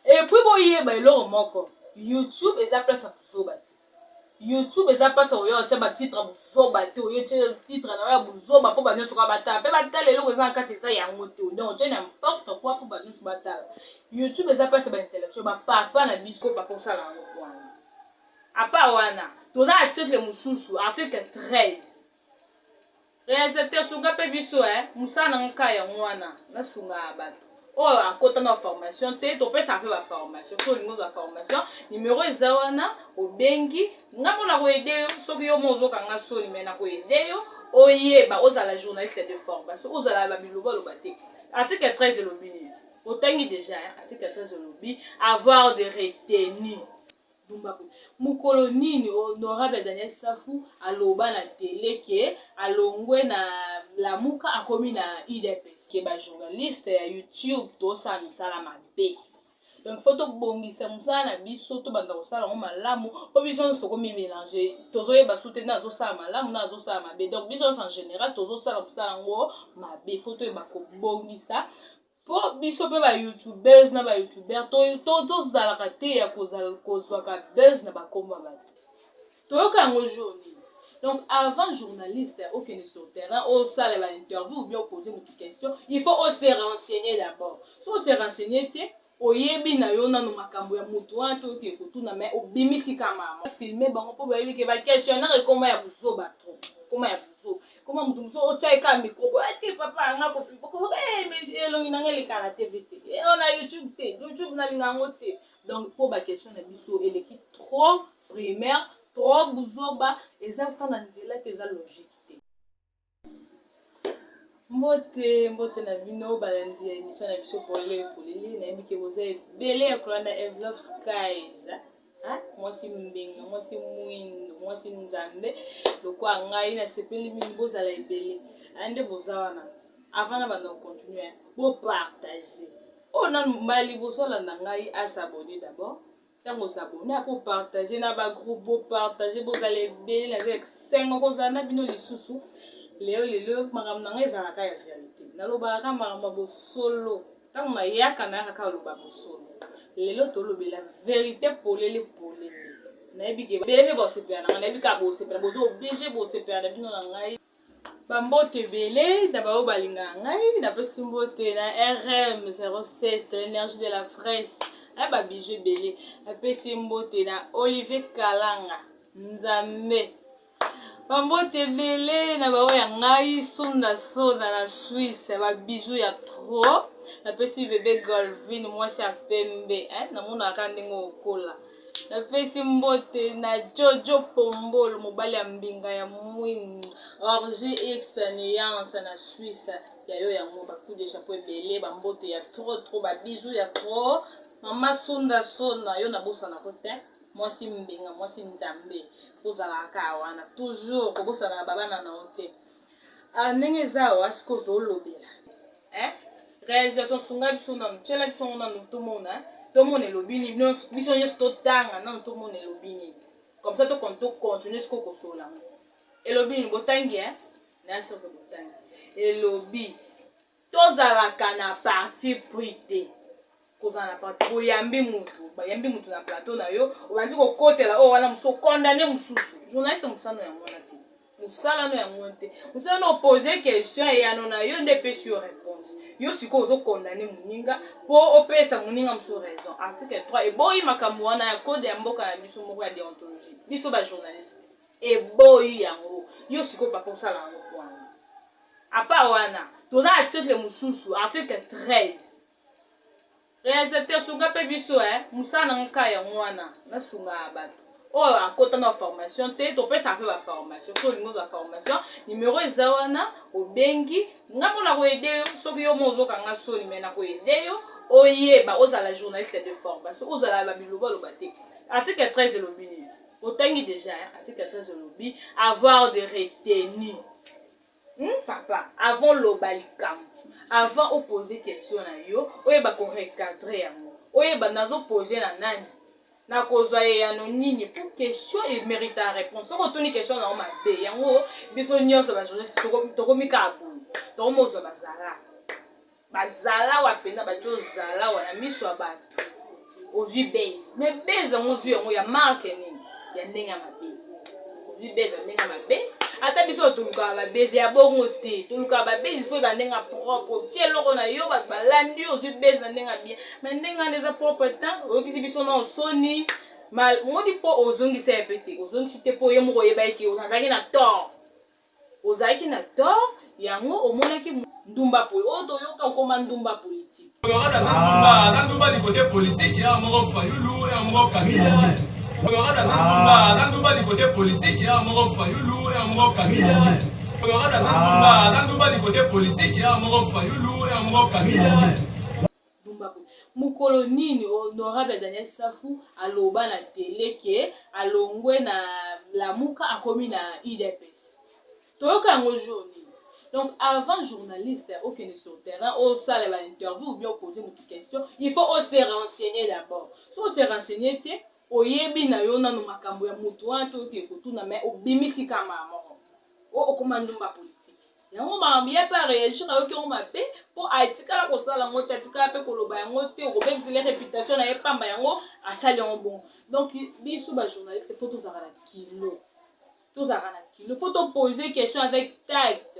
Et puis boye ba eloko moko YouTube eza place ya buzoba te. YouTube eza place oyo tia ba titre buzoba te, oyo tia titre na ya buzoba po ba nyonso ka batala pe batala eloko eza na kati eza yango te. Donc tia n'importe quoi po ba nyonso batala. YouTube eza place ba intellectuel ba papa na biso pa ko sala yango wana. Apa wana toza article mususu article 13. Réalisateur sunga pe biso musana nka ya wana na sunga bato. Oh, à côté de la formation, tu peux faire la formation. Faut une formation. Numéro zawana au bengi. Nga mona ko aider so yo mozo kanga so ni mena ko aider yo. Oye ba oza la journaliste de formation. Oza la babiloba lo baté. Article 13 le bini. Otangi déjà article 13 le bini avoir de retenue. Mukolo nini honorable Daniel Safou aloba na télé ke alongwe na lamuka akomi na IDPS ke ba journaliste ya YouTube to sa misala mabe. Donc photo bongisa musala na biso to banda ko sala ngo malamu po biso so ko mi mélanger tozo ye basute na zo sala malamu na zo sala mabe. Donc biso en général tozo sala musala ngo mabe photo e ba ko bongisa po biso pe ba youtubers na ba youtuber to zalaka te ya kozwa ka buzz na bakomba bato toyoka yango journée. Donc avant journaliste okende sur terrain au sala ba interview ou bien poser une question, il faut se renseigner d'abord. Si on se renseigner te oyebi na yo nanu makambo ya mutu wana to ke kutuna mais obimisi kama filmer bango po ba yebi ke ba questionnaire ekoma ya buzoba trop koma ya buzoba koma mutu muso ochai ka micro ati papa nga ko filmer ko mais elongi na ngeli kana TV te on a YouTube te YouTube na linga ngote. Donc po ba question na biso eleki trop primaire trop buzoba eza kana nzela te za logique te. Mbote na bino balandi ya émission na biso polele na yebike boze bele ya kolanda envelope skies mwasi mbenga mwasi mwindo mwasi nzambe lokwa ngai na sepeli mingi bozala ebele ande bozawana avant na banda continuer bo partager ona mbali bosolanda ngai asabonner d'abord tango s'abonner pour partager na ba groupe bo partager bozala ebele na avec 5 kozana bino lisusu lelo makambo na ngai ezalaka ya vérité nalobaka makambo bosolo ntango mayaka nayaka loba bosolo lelo tolobela vérité polele nayebi ke belele bosepela na ngai nayebi ka bosepela bozo oblige bosepela na bino na ngai bambote ebele na bao balinga ngai napesi mbote na RM07 énergie de la presse na babiju ebele napesi mbote na Olivier Kalanga nzambe bambote ebele na bao ya ngai sunda soda na Suisse ba bijou ya trop napesi bébé Golvin mwasi ya pembe namonaka ndenge okola napesi mbote na Jojo Pombolo mobali ya mbinga ya mwindu Orgie X Nuance na Suisse ya yo yango baku de chapeau ebele bambote ya trop ba bijou ya trop mama sunda soda yo na bosa na kote mwasi mbinga mwasi nzambe kozalaka wana toujours kobosana na babana na ote ndenge eza wasiko tolobela réalisation sunga biso nanu tiela biso nanu tomona elobini biso nyonso totanga nanu tomona elobini comme ça tocontinue siko kosola elobini botangi nasoke botangi elobi tozalaka na parti pris te kozala na parti boyambi mutu na plateau na yo obandi kokotela oyo wana mosu okondane mosusu journaliste mosano yango wana te mosalano yango te mosalano opose question eyano na yo nde epesi yo réponse yo sikoyo ozokondane moninga mpo opesa moninga mosu raison article 3 eboyi makambo wana ya kode ya mboka na biso moko ya déontologie biso bajournaliste eboyi yango yo sikoyo paka osala yango po wana apa wana toza article mosusu article 13 réalisateur sunga pe biso musana nka ya wana na sunga bato oyo akota na formation te topesa pe ba formation so lingo za formation numéro zawana obengi nga mona ko aider soki yo mozo kanga so limena ko aider yo oyeba ozala journaliste de formation ozala babiloba lo baté article 13 lobini otangi déjà article 13 lobi avoir de retenue papa avant lobalikam avant opposer question na yo oyeba ko recadrer yango oyeba nazo poser na nani na kozwa yano nini pour question et mérite la réponse soko toni question na mabe yango biso nyonso ba journaliste tokomika abulu tokomozo bazala wa pena ba cho zala wa na miso ya bato ozwi base mais base yango ozwi yango ya marke nini ya ndenge ya mabe ozwi base ya ndenge ya mabe ata biso tolukaka babase ya bongo te tolukaka babase ifo eka ndenge ya propre tie eloko na yo bato balandi yo ozwi base na ndenge ya bien mais ndenge wana eza propre ta oyokisi biso na osoni modi mpo ozongisa ye mpe te ozongisi te mpo ye moko oyeba eke ozalaki na tort ozalaki na tort yango omonaki ndumba politique oyo toyoka okoma ndumba politique ndumba du côté politique ya moko fayulu ya moko kabila ndumba du côté politique ya moko fayulu ya moko kabila ndumba du côté politique ya moko fayulu ya moko kabila mukolo nini honorable Daniel Safou aloba na télé ke alongwe na lamuka akomi na IDPS toyoka yango jour nini donc avant journaliste okende sur terrain osala ba interview ou bien poser une question il faut se renseigner d'abord si on se renseigner te oyebi na yo nanu makambo ya mutu wana toyoke kotuna mais obimisi kama moko okoma ndumba politique yango makambo ye mpe aréagir ayoki yango mabe mpo atikala kosala yango te atikala mpe koloba yango te okobebisele réputation na ye pamba yango asali yango bongo donc biso bajournaliste fo tozalaka na kilo fo topose question avec tact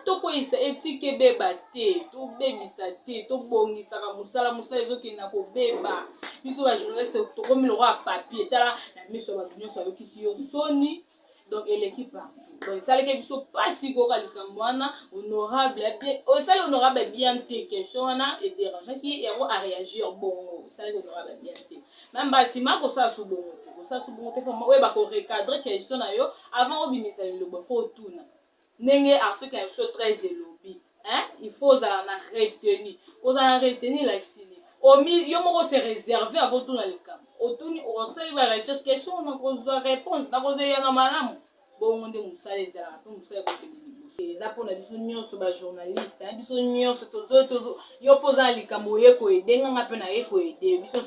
tokoyisa etike ebeba te tobebisa te tobongisaka mosala ezokenda kobeba biso bajournaliste tokomi loko ya papier tala na miso ya bato nyonso ayokisi yo soni donc eleki partout donc esalaki biso pasi koyoka likambo wana honorable osali honorable bien te question wana ederangeaki yango aréagir bongo esalaki honorable bien te même basima kosala su bongo te fo oyeba korecadre question na yo avant obimisa liloba fo otuna ndenge article ya biso 13 elobi il faut ozala na retenu kozala na retenu lakisini yo moko se réserver avant otuna likambo otuni osali ba recherche question nakozwa réponse nakozeya na malamu bongo nde mosala ezalaka mpe mosala ekokende liboso eza mpona biso nyonso bajournaliste biso nyonso yo mpo oza na likambo oye koede nganga mpe na ye koede biso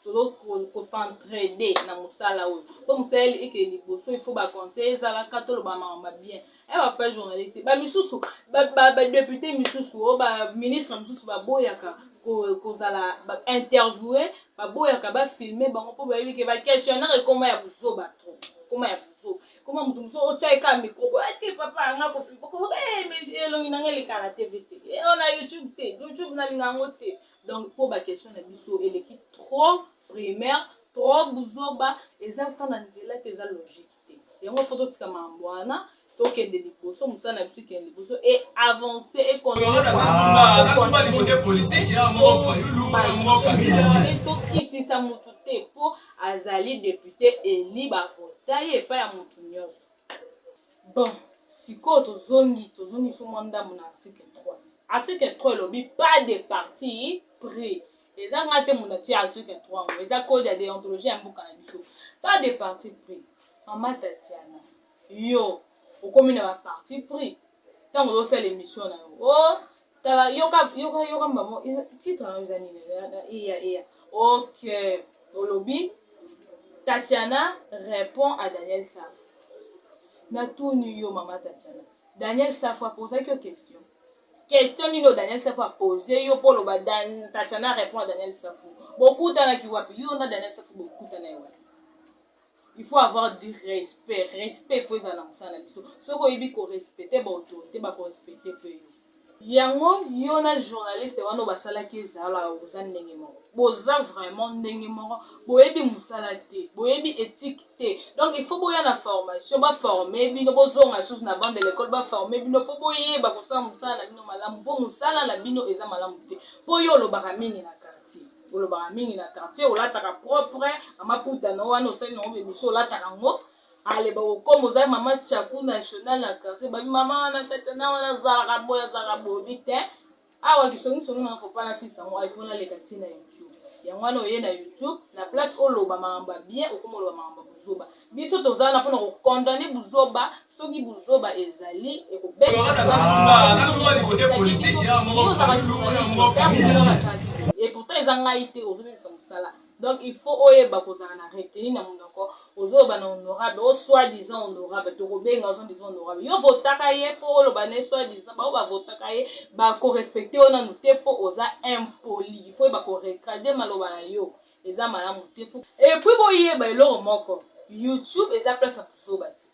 tozoconcentrede na mosala oyo mpo mosala ekende liboso ifo baconseil ezalaka toloba makambo bien bapa journaliste bamisusu badepute misusu oyo baministre misusu baboyaka kozala interviewe baboyaka bafilme bango mpo bayebi ke baquestionnaire ekoma ya buzoba trop ekoma ya buzoba ekoma moto mosusu otyaika micro ate papa anga elongi nanga eleka na tv te na youtube te youtube nalinga yango te donc mpo baquestion na biso eleki trop primaire trop buzoba eza kaka na nzela te eza logique te yango fo totika makambo wana tokende liboso mosala na biso ekende liboso e avance tokitisa motu te mpo azali député eli bavota ye epai ya motu nyonso bon sikoyo tozongi so mwa ndambo na article 3 elobi pas de parti pris eza nga te moto atie article 3 ngo eza code ya déontologie ya mboka na biso pas de parti pris mama Tatiana yo okomi na baparti pris ntango ozosala émission na yo tala yoka mbamo titre na yo eza nini iya ok olobi Tatiana répond à Daniel Safou natuni yo mama Tatiana Daniel Safou apozaki yo question nini Daniel Safou apose yo mpo oloba Tatiana répond à Daniel Safou bokutanaki wapi yo na Daniel Safou bokutana ye wapi il faut avoir du respect faut ezala na mosala na biso soki oyebi korespecte baautorité bakorespecte mpe yo yango yo na journaliste wana basalaki ezala oza ndenge moko boza vraiment ndenge moko boyebi mosala te boyebi éthique te donc il faut boya na formation baforme bino bozonga susu na bande de l'école baforme bino mpo boyeba kosala mosala na bino malamu mpo mosala na bino eza malamu te mpo yo olobaka mingi na olobaka mingi na quartier olataka propre amaputa na wana osali nango bebiso olataka ngo aleba okoma ozali mama chaku national na quartier babi mama wana Tatiana wana azalaka boye te awa kisongisongi nanga fopa na sisango iphone aleka ti na youtube yango wana oye na youtube na place oloba makambo bien okoma oloba makambo buzoba biso tozala na mpona kokondane buzoba soki buzoba ezali et pourtant eza ngai te ozobimisa mosala donc il faut oyeba kozala na reteni na monoko ozoyoba na honorable o soi-disant honorable tokobenga soi-disant honorable yo votaka ye mpo oloba ne soi-disant bao bavotaka ye bakorespecte oyo nanu te mpo oza impoli il faut oyeba korecadre maloba na yo eza malamu te fo et puis boyeba eloko moko YouTube eza place ya kozoba te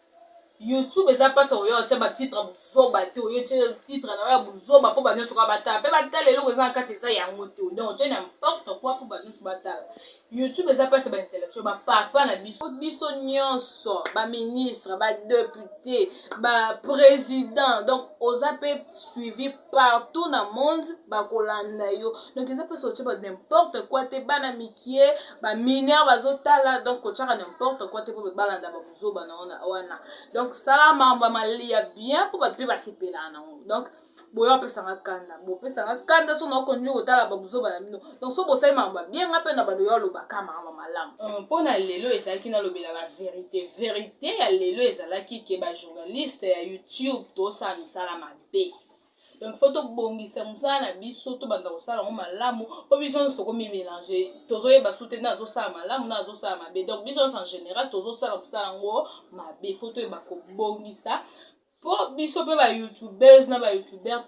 YouTube eza place oyo otia batitre ya buzoba te oyo otia titre na ya buzoba mpo banyonso ka batala mpe batala eloko eza na kati eza yango te donc otia n'importe quoi mpo banyonso batala YouTube eza place ya baintellectuel bapapa na biso nyonso baministre badepute baprésident donc oza mpe suivi partout na monde bakolanda yo donc eza place otia ba n'importe quoi te bana mikie bamineur bazotala donc otiaka n'importe quoi te mpo balanda babuzoba na wana donc sala makambo ya bien mpo bato mpe basepelaka nango donc boyo apesanga kanda bopesanga kanda so naokontinue kotala babuzoba na bino donc so bosali makambo ya bien nga mpe na bato yo alobaka makambo malamu mpo na lelo ezalaki nalobelaka verité ya lelo ezalaki ke bajournaliste ya YouTube tosala misala mabe donc faut tobongisa mosala na biso tobanda kosala yango malamu mpo biso nyonso tokomimélange tozoyeba so te na azosala malamu na azosala mabe donc biso nyonso en général tozosala mosala yango mabe faut toyeba kobongisa mpo biso mpe bayoutubers na bayoutubeur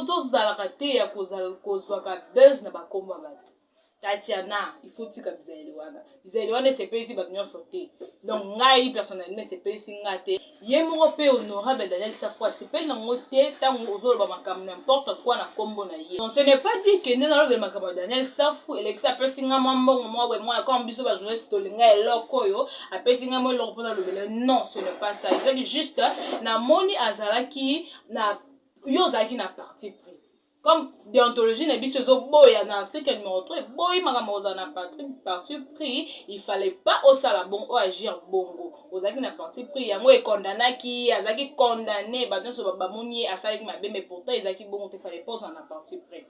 tozalaka te ya kozwaka buzz na bakombo ya bato Tatiana, il faut tika bizaeli wana esepelisi bato nyonso te donc ngai personnellement esepelisi nga te ye moko mpe honorable Daniel Safou asepeli nango te ntango ozoloba makambo n'importe quoi na kombo na ye donc ce n'est pas dit ke nde nalobela makambo ya Daniel Safou elekisi apesi nga mwa mbongo mwa boye mwa comme biso bajournaliste tolinga eloko oyo apesi nga mwa eloko mpona lobela non ce n'est pas ça ezali juste namoni azalaki na yo ozalaki na parti pris comme déontologie na biso ezoboya na article numéro 3 eboyi makambo ozala na parti pris il fallait pas osala bon o agir bongo ozalaki na parti pris yango ekondamnaki azalaki condamné bato nyonso bamoni ye asalaki mabe mais pourtant ezalaki bongo te fallait pas ozala na parti pris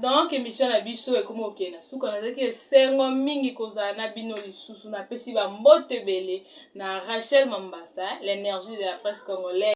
donc émission na biso ekomi okende na suka nazalaki esengo mingi kozala na bino lisusu napesi bambote ebele na Rachel Mambasa l'énergie de la presse congolaise